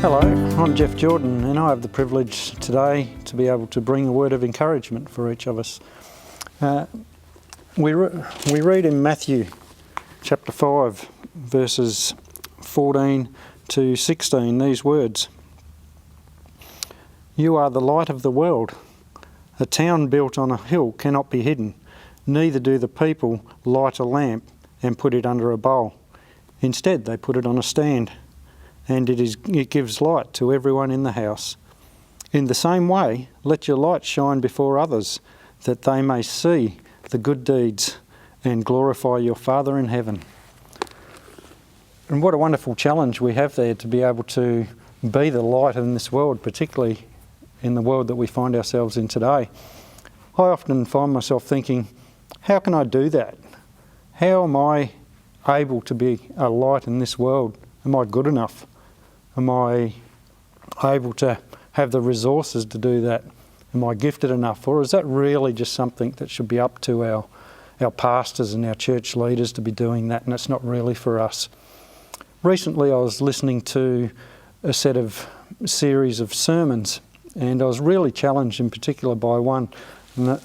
Hello, I'm Geoff Jordan, and I have the privilege today to be able to bring a word of encouragement for each of us. We read in Matthew chapter 5, verses 14 to 16, these words: "You are the light of the world. A town built on a hill cannot be hidden, neither do the people light a lamp and put it under a bowl. Instead, they put it on a stand, and it gives light to everyone in the house. In the same way, let your light shine before others, that they may see the good deeds and glorify your Father in heaven." And what a wonderful challenge we have there to be able to be the light in this world, particularly in the world that we find ourselves in today. I often find myself thinking, how can I do that? How am I able to be a light in this world? Am I good enough? Am I able to have the resources to do that? Am I gifted enough? Or is that really just something that should be up to our pastors and our church leaders to be doing that, and it's not really for us? Recently I was listening to a series of sermons, and I was really challenged in particular by one. And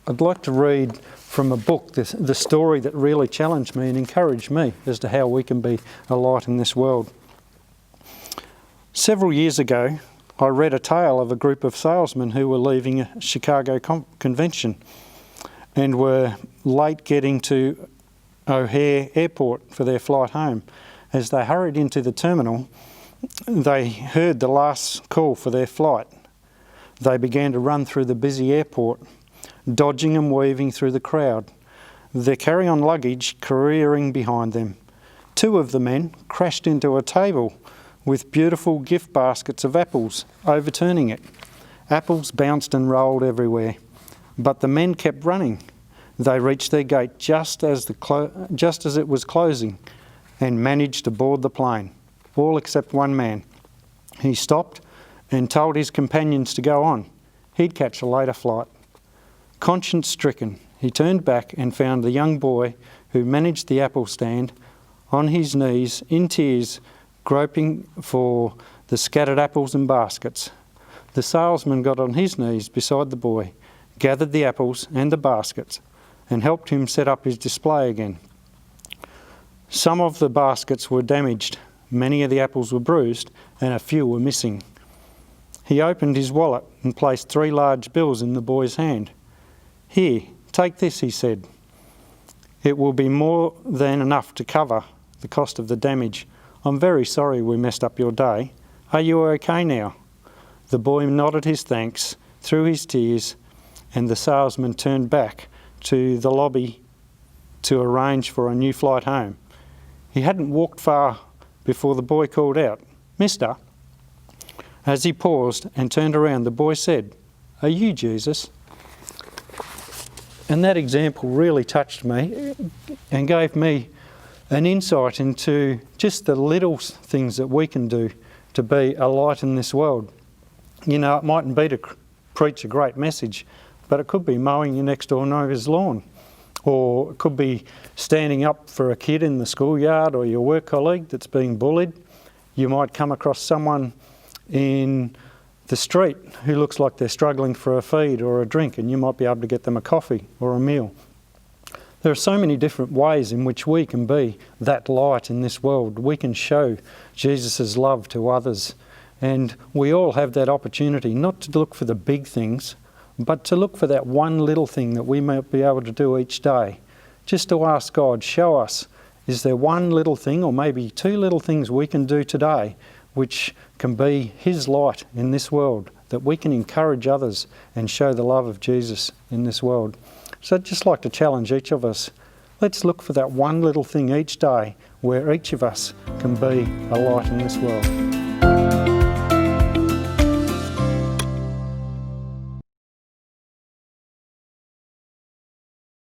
I'd like to read from a book the story that really challenged me and encouraged me as to how we can be a light in this world. Several years ago, I read a tale of a group of salesmen who were leaving a Chicago convention and were late getting to O'Hare Airport for their flight home. As they hurried into the terminal, they heard the last call for their flight. They began to run through the busy airport, dodging and weaving through the crowd, their carry-on luggage careering behind them. Two of the men crashed into a table with beautiful gift baskets of apples, overturning it. Apples bounced and rolled everywhere, but the men kept running. They reached their gate just as it was closing and managed to board the plane, all except one man. He stopped and told his companions to go on. He'd catch a later flight. Conscience-stricken, he turned back and found the young boy who managed the apple stand on his knees, in tears, groping for the scattered apples and baskets. The salesman got on his knees beside the boy, gathered the apples and the baskets, and helped him set up his display again. Some of the baskets were damaged, many of the apples were bruised, and a few were missing. He opened his wallet and placed 3 large bills in the boy's hand. "Here, take this," he said. "It will be more than enough to cover the cost of the damage. I'm very sorry we messed up your day. Are you okay now?" The boy nodded his thanks through his tears, and the salesman turned back to the lobby to arrange for a new flight home. He hadn't walked far before the boy called out, "Mister." As he paused and turned around, the boy said, "Are you Jesus?" And that example really touched me and gave me an insight into just the little things that we can do to be a light in this world. You know, it mightn't be to preach a great message, but it could be mowing your next door neighbour's lawn, or it could be standing up for a kid in the schoolyard or your work colleague that's being bullied. You might come across someone in the street who looks like they're struggling for a feed or a drink, and you might be able to get them a coffee or a meal. There are so many different ways in which we can be that light in this world. We can show Jesus' love to others, and we all have that opportunity not to look for the big things, but to look for that one little thing that we might be able to do each day. Just to ask God, show us, is there one little thing or maybe 2 little things we can do today which can be His light in this world, that we can encourage others and show the love of Jesus in this world. So I'd just like to challenge each of us. Let's look for that one little thing each day where each of us can be a light in this world.